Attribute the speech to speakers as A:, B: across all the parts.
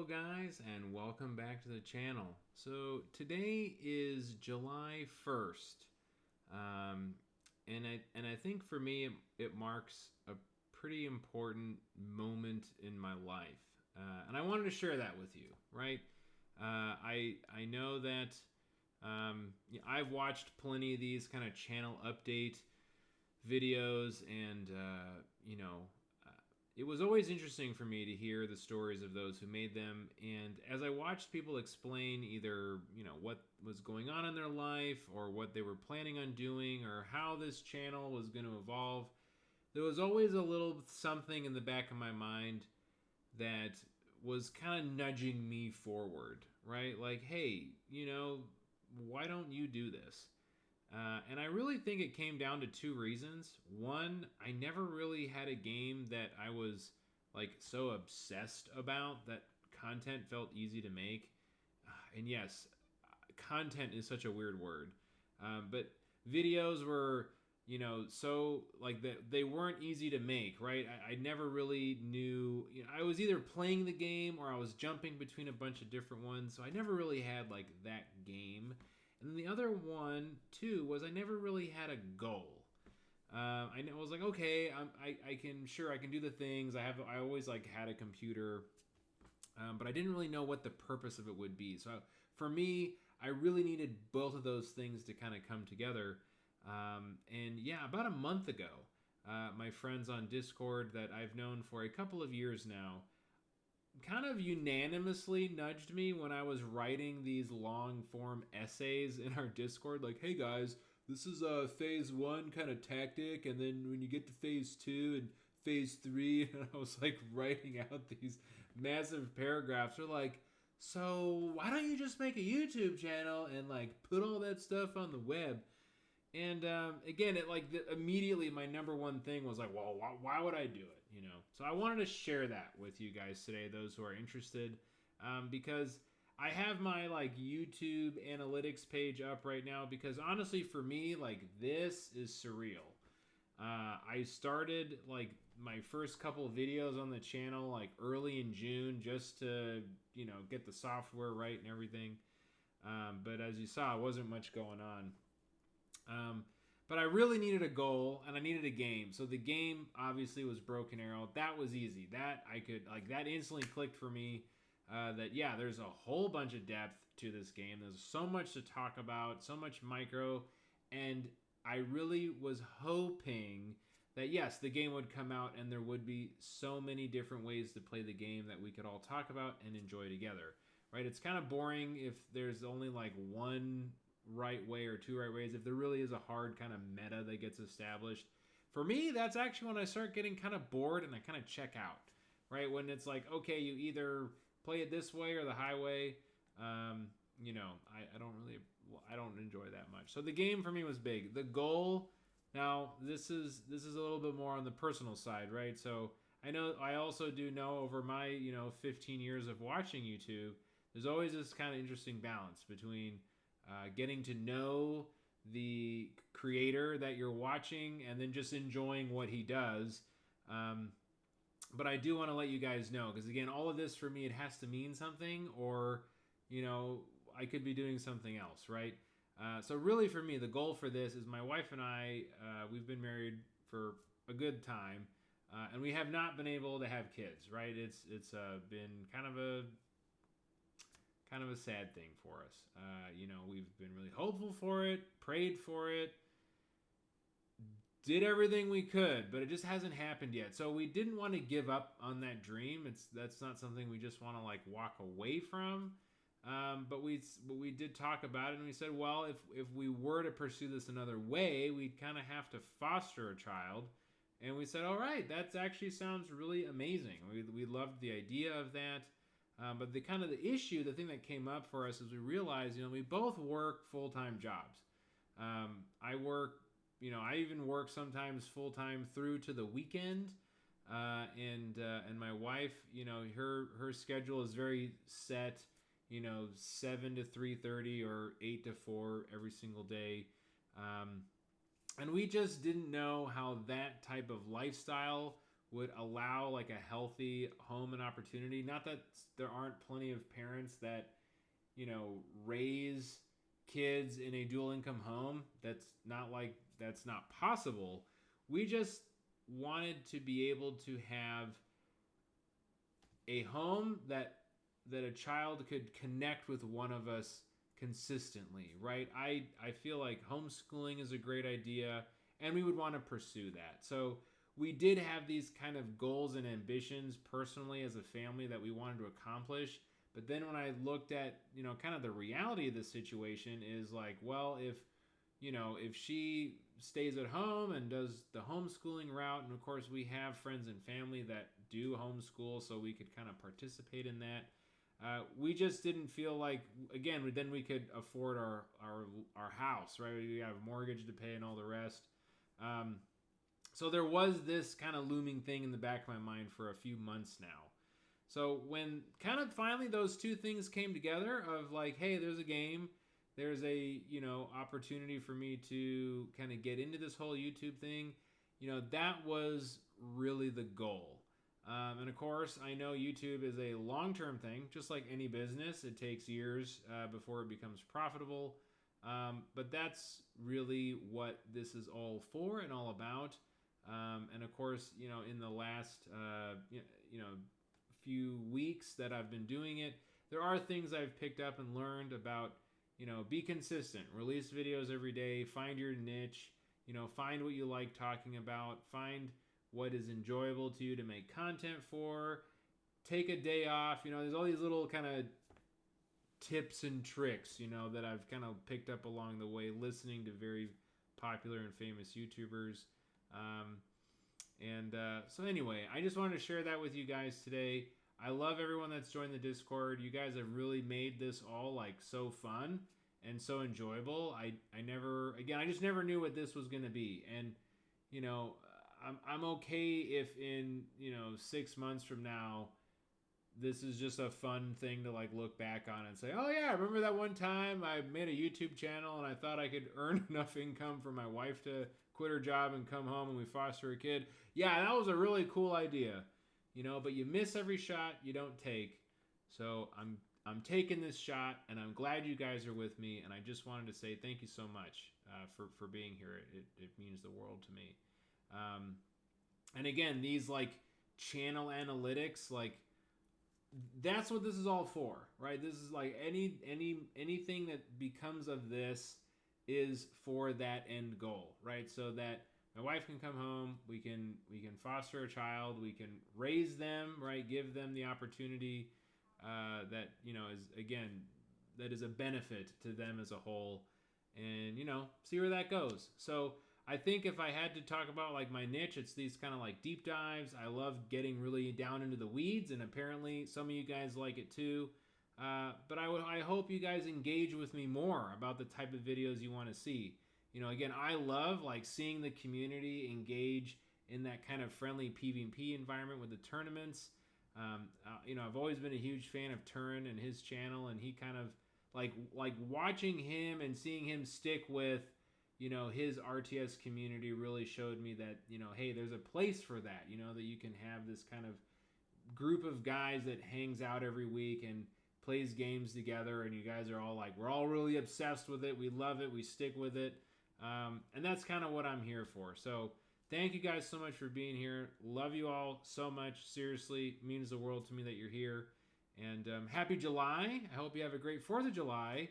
A: guys, and welcome back to the channel. So today is July 1st, and I think for me it marks a pretty important moment in my life, and I wanted to share that with you. Right? I know that I've watched plenty of these kind of channel update videos, and it was always interesting for me to hear the stories of those who made them. And as I watched people explain either what was going on in their life, or what they were planning on doing, or how this channel was going to evolve, there was always a little something in the back of my mind that was kind of nudging me forward, right? Like, hey, why don't you do this? And I really think it came down to two reasons. One, I never really had a game that I was like so obsessed about that content felt easy to make. And yes, content is such a weird word, but videos were, so like that they weren't easy to make, right? I never really knew. I was either playing the game or I was jumping between a bunch of different ones, so I never really had like that game. And then the other one too was I never really had a goal. I was like, okay, I can do the things. I always like had a computer, but I didn't really know what the purpose of it would be. So for me, I really needed both of those things to kind of come together. And yeah, about a month ago, my friends on Discord that I've known for a couple of years now kind of unanimously nudged me when I was writing these long form essays in our Discord, like, hey guys, this is a phase one kind of tactic, and then when you get to phase two and phase three, and I was like writing out these massive paragraphs. They're like, so why don't you just make a YouTube channel and like put all that stuff on the web? And again, it like immediately my number one thing was like, well, why would I do it? So I wanted to share that with you guys today, those who are interested, because I have my like YouTube analytics page up right now. Because honestly, for me, like this is surreal. I started like my first couple of videos on the channel like early in June, just to get the software right and everything. But as you saw, it wasn't much going on. But I really needed a goal and I needed a game. So the game obviously was Broken Arrow. That was easy. That I could like that instantly clicked for me. That yeah, there's a whole bunch of depth to this game. There's so much to talk about, so much micro, and I really was hoping that yes, the game would come out and there would be so many different ways to play the game that we could all talk about and enjoy together. Right? It's kind of boring if there's only like one right way or two right ways, if there really is a hard kind of meta that gets established. For me, that's actually when I start getting kind of bored and I kind of check out, right? When it's like, okay, you either play it this way or the highway. I don't really, I don't enjoy that much. So the game for me was big. The goal, now this is a little bit more on the personal side, right? So I also do know over my 15 years of watching YouTube, there's always this kind of interesting balance between getting to know the creator that you're watching and then just enjoying what he does. But I do want to let you guys know, because again, all of this for me, it has to mean something, or I could be doing something else, right? So really for me, the goal for this is my wife and I, we've been married for a good time, and we have not been able to have kids, right? It's been kind of a sad thing for us. We've been really hopeful for it, prayed for it, did everything we could, but it just hasn't happened yet. So we didn't want to give up on that dream. That's not something we just want to like walk away from. But we did talk about it, and we said, well, if we were to pursue this another way, we'd kind of have to foster a child. And we said, all right, that actually sounds really amazing. We loved the idea of that. But the issue, the thing that came up for us is we realized, we both work full-time jobs. I even work sometimes full-time through to the weekend. And my wife, her schedule is very set, 7 to 3:30 or 8 to 4 every single day. And we just didn't know how that type of lifestyle would allow like a healthy home and opportunity. Not that there aren't plenty of parents that, raise kids in a dual income home. That's not possible. We just wanted to be able to have a home that a child could connect with one of us consistently, right? I feel like homeschooling is a great idea, and we would want to pursue that. So we did have these kind of goals and ambitions personally as a family that we wanted to accomplish. But then when I looked at, kind of the reality of the situation is like, well, if she stays at home and does the homeschooling route, and of course we have friends and family that do homeschool, so we could kind of participate in that. We just didn't feel like, again, then we could afford our house, right? We have a mortgage to pay and all the rest. So there was this kind of looming thing in the back of my mind for a few months now. So when kind of finally those two things came together of like, hey, there's a game, there's a, opportunity for me to kind of get into this whole YouTube thing, that was really the goal. And of course, I know YouTube is a long-term thing, just like any business. It takes years before it becomes profitable. But that's really what this is all for and all about. And of course, in the last, few weeks that I've been doing it, there are things I've picked up and learned about, be consistent, release videos every day, find your niche, find what you like talking about, find what is enjoyable to you to make content for, take a day off. There's all these little kind of tips and tricks, that I've kind of picked up along the way, listening to very popular and famous YouTubers. So anyway, I just wanted to share that with you guys today. I love everyone that's joined the Discord. You guys have really made this all like so fun and so enjoyable. I just never knew what this was going to be. And, I'm okay if in, 6 months from now, this is just a fun thing to like look back on and say, oh yeah, remember that one time I made a YouTube channel and I thought I could earn enough income for my wife to quit her job and come home and we foster a kid. Yeah, that was a really cool idea, but you miss every shot you don't take. So I'm taking this shot, and I'm glad you guys are with me. And I just wanted to say thank you so much for being here. It means the world to me. And again, these like channel analytics, like that's what this is all for, right? This is like anything that becomes of this is for that end goal, right? So that my wife can come home, we can foster a child, we can raise them, right? Give them the opportunity that that is a benefit to them as a whole, and see where that goes. So I think if I had to talk about like my niche, it's these kind of like deep dives. I love getting really down into the weeds, and apparently some of you guys like it too. But I hope you guys engage with me more about the type of videos you want to see. Again, I love like seeing the community engage in that kind of friendly PvP environment with the tournaments. I've always been a huge fan of Turin and his channel, and he kind of like watching him and seeing him stick with, his RTS community really showed me that, hey, there's a place for that, that you can have this kind of group of guys that hangs out every week and plays games together, and you guys are all like, we're all really obsessed with it. We love it. We stick with it. And that's kind of what I'm here for. So thank you guys so much for being here. Love you all so much. Seriously, it means the world to me that you're here. And happy July. I hope you have a great 4th of July.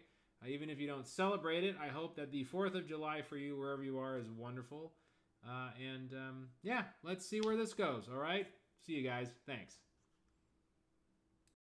A: Even if you don't celebrate it, I hope that the 4th of July for you, wherever you are, is wonderful. Let's see where this goes. All right. See you guys. Thanks.